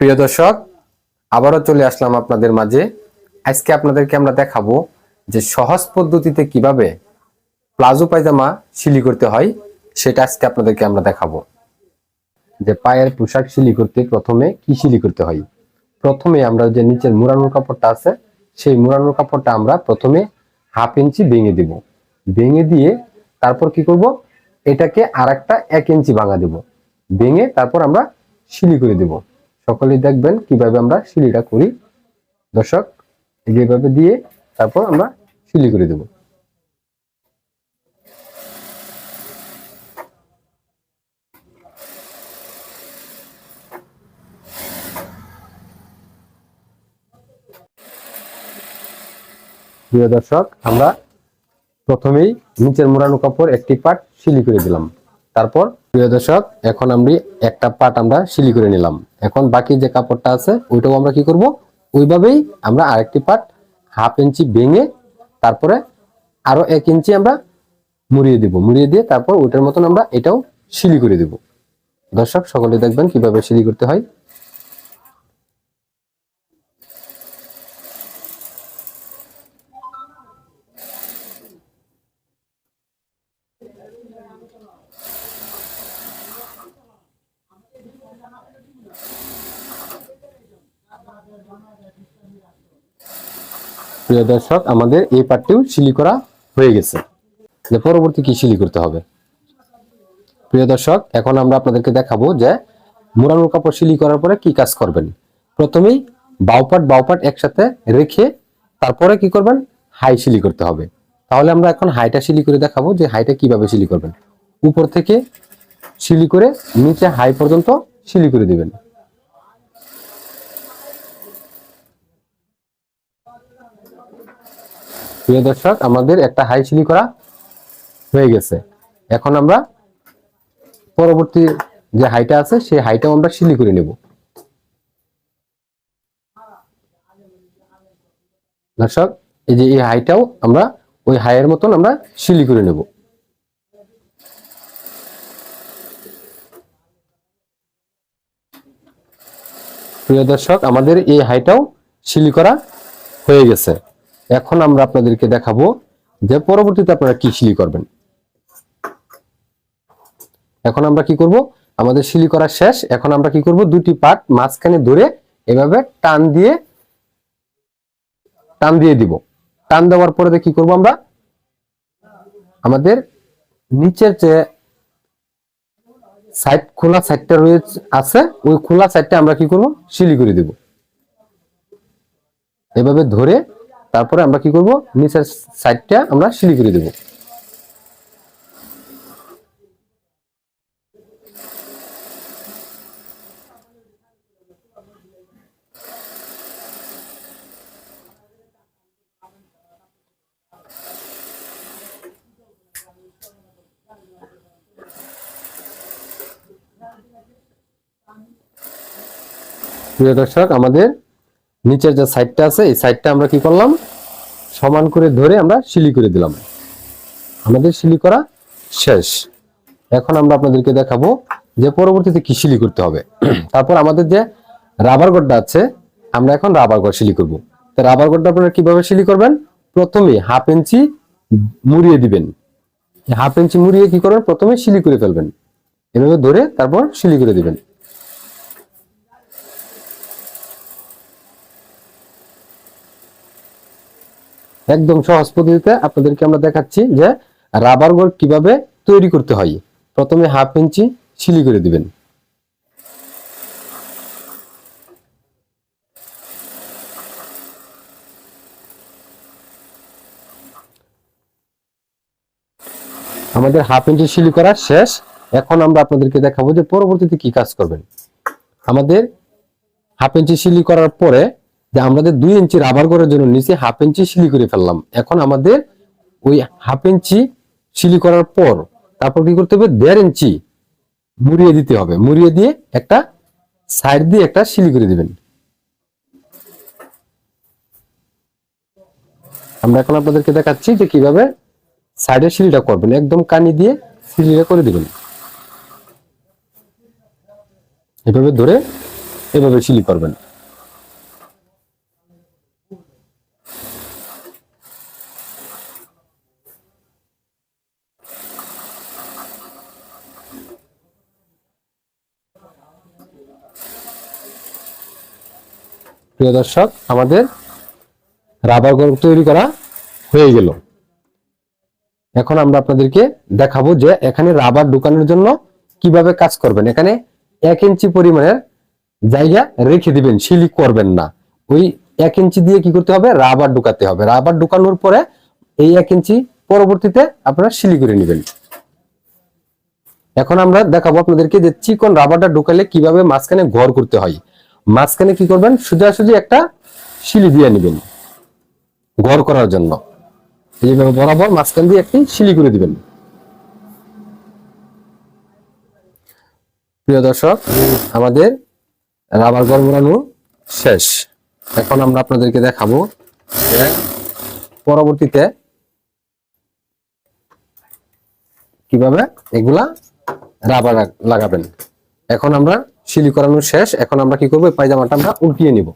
প্রিয় দর্শক, আবারও চলে আসলাম আপনাদের মাঝে। আজকে আপনাদেরকে আমরা দেখাবো যে সহজ পদ্ধতিতে কিভাবে প্লাজো পায়জামা সিলি করতে হয়, সেটা আজকে আপনাদেরকে আমরা দেখাবো। যে পায়ের পোশাক সিলি করতে প্রথমে কি সিলি করতে হয়। প্রথমে আমরা যে নিচের মুড়ানোর কাপড়টা আছে, সেই মুড়ানোর কাপড়টা আমরা প্রথমে 1/2 ইঞ্চি ভেঙে দিব। ভেঙে দিয়ে তারপর কি করব, এটাকে আর একটা 1 ইঞ্চি ভাঙা দেব। ভেঙে তারপর আমরা সিলি করে দেব। সকলেই দেখবেন কিভাবে আমরা সিলিটা করি। দর্শক, এইভাবে দিয়ে তারপর আমরা সিলি করে দেব। প্রিয় দর্শক, আমরা প্রথমেই নিচের মোড়ানো কাপড় একটি পার্ট সিলি করে দিলাম। তারপর প্রিয় দর্শক, এখন আমরা একটা পার্ট আমরা সিলি করে নিলাম। এখন বাকি যে কাপড়টা আছে ওইটাও আমরা কি করব, ওইভাবেই আমরা আরেকটি পার্ট 1/2 ইঞ্চি ভেঙে তারপরে আরো 1 ইঞ্চি আমরা মুড়িয়ে দিব। মুড়িয়ে দিয়ে তারপর ওইটার মতন আমরা এটাও সিলি করে দিব। দর্শক, সকলে দেখবেন কিভাবে সিলি করতে হয়। প্রিয় দর্শক, আমাদের এই পার্টটিও সিলি করা হয়ে গেছে। পরবর্তী কি সিলি করতে হবে। প্রিয় দর্শক, এখন আমরা আপনাদেরকে দেখাবো যে মোড়ানোর কাপড় সিলি করার পরে কি কাজ করবেন। প্রথমেই বাউ পার্ট একসাথে রেখে তারপরে কি করবেন, হাই সিলি করতে হবে। তাহলে আমরা এখন হাইটা সিলি করে দেখাবো যে হাইটা কিভাবে সিলি করবেন। উপর থেকে সিলি করে নিচে হাই পর্যন্ত সিলি করে দিবেন। প্রিয় দর্শক, আমাদের একটা হাই সিলি করা হয়ে গেছে। এখন আমরা পরবর্তী যে হাইটা আছে সেই হাইটাও আমরা সিলি করে নেব। দর্শক, এই যে এই হাইটাও আমরা ওই হাইয়ের মতন আমরা সিলি করে নেব। প্রিয় দর্শক, আমাদের এই হাইটাও সিলি করা হয়ে গেছে। এখন আমরা আপনাদেরকে দেখাবো যে পরবর্তীতে আপনারা কি সিলি করবেন। এখন আমরা কি করব, আমাদের সিলি করা শেষ। এখন আমরা কি করব, দুটি পার্ট মাঝখানে ধরে এভাবে টান দিয়ে দিব। টান দেওয়ার পরে কি করব, আমরা আমাদের নিচের যে সাইড খোলা সাইডটা রয়েছে আছে, ওই খোলা সাইডটা আমরা কি করব, সিলি করে দেব। এভাবে ধরে তারপরে আমরা কি করব, নিচের সাইডটা আমরা সিলি করে দেব। প্রিয় দর্শক, আমাদের নিচের যে সাইডটা আছে এই সাইডটা আমরা কি করলাম, সমান করে ধরে আমরা সিলি করে দিলাম। আমাদের সিলি করা শেষ। এখন আমরা আপনাদেরকে দেখাবো যে পরবর্তীতে কি সিলি করতে হবে। তারপর আমাদের যে রাবার গড়টা আছে, আমরা এখন রাবার গড় সিলি করব। তো রাবার গড়টা আপনারা কিভাবে সিলি করবেন, প্রথমে 1/2 ইঞ্চি মুড়িয়ে দিবেন। 1/2 ইঞ্চি মুড়িয়ে কি করবেন, প্রথমে সিলি করে ফেলবেন। এভাবে ধরে তারপর সিলি করে দিবেন। একদম সহজ পদ্ধতিতে আপনাদেরকে আমরা দেখাচ্ছি যে রাবার গড় কিভাবে তৈরি করতে হয়। প্রথমে 1/2 ইঞ্চি সিলি করে দিবেন। আমাদের 1/2 ইঞ্চি সিলি করা শেষ। এখন আমরা আপনাদেরকে দেখাবো যে পরবর্তীতে কি কাজ করবেন। আমাদের 1/2 ইঞ্চি সিলি করার পরে যে আমাদের 2 ইঞ্চি রাবার গড়ের জন্য নিচে 1/2 ইঞ্চি সিলি করে ফেললাম। এখন আমাদের ওই 1/2 ইঞ্চি সিলি করার পর তারপর কি করতে হবে, 1.5 ইঞ্চি মুড়িয়ে দিতে হবে। মুড়িয়ে দিয়ে একটা সাইড দিয়ে একটা সিলি করে দিবেন। আমরা এখন আপনাদেরকে দেখাচ্ছি যে কিভাবে সাইডের সিলিটা করবেন। একদম কানি দিয়ে সিলিটা করে দিবেন। এভাবে ধরে এভাবে সিলি করবেন। প্রিয় দর্শক, আমাদের রাবার গর্ত তৈরি করা হয়ে গেল। এখন আমরা আপনাদেরকে দেখাবো যে এখানে রাবার ঢোকানোর জন্য কিভাবে কাজ করবেন। এখানে 1 ইঞ্চি পরিমাণের জায়গা রেখে দিবেন, সিলি করবেন না। ওই 1 ইঞ্চি দিয়ে কি করতে হবে, রাবার ঢুকাতে হবে। রাবার ঢুকানোর পরে এই 1 ইঞ্চি পরবর্তীতে আপনারা সিলি করে নেবেন। এখন আমরা দেখাবো আপনাদেরকে যে চিকন রাবারটা ঢুকালে কিভাবে মাঝখানে ঘর করতে হয়। মাঝখানে কি করবেন, সোজাসুজি একটা সিলি দিয়ে নেবেন ঘর করার জন্য। এইভাবে বরাবর মাঝখান দিয়ে একটি সিলি করে দিবেন। প্রিয় দর্শক, আমাদের রাবার ঘর বানানো শেষ। এখন আমরা আপনাদেরকে দেখাবো যে পরবর্তীতে কিভাবে এগুলা রাবার লাগাবেন। এখন আমরা সিলি করানো শেষ। এখন আমরা কি করবো, পায়জামাটা আমরা উল্টিয়ে নিব।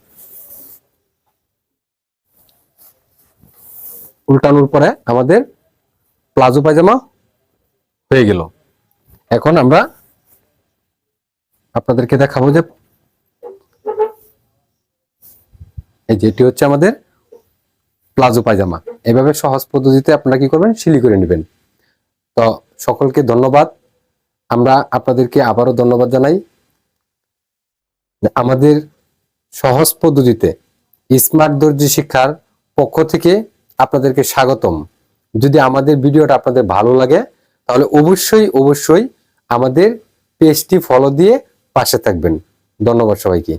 উল্টানোর পরে আমাদের প্লাজো পায়জামা হয়ে গেল। এখন আমরা আপনাদেরকে দেখাবো যে এই যেটি হচ্ছে আমাদের প্লাজো পায়জামা। এভাবে সহজ পদ্ধতিতে আপনারা কি করবেন, সিলি করে নেবেন। তো সকলকে ধন্যবাদ। আমরা আপনাদেরকে আবারও ধন্যবাদ জানাই। আমাদের সহজ পদ্ধতিতে স্মার্ট দর্জি শিক্ষার পক্ষ থেকে আপনাদেরকে স্বাগতম। যদি আমাদের ভিডিওটা আপনাদের ভালো লাগে তাহলে অবশ্যই আমাদের পেজটি ফলো দিয়ে পাশে থাকবেন। ধন্যবাদ সবাইকে।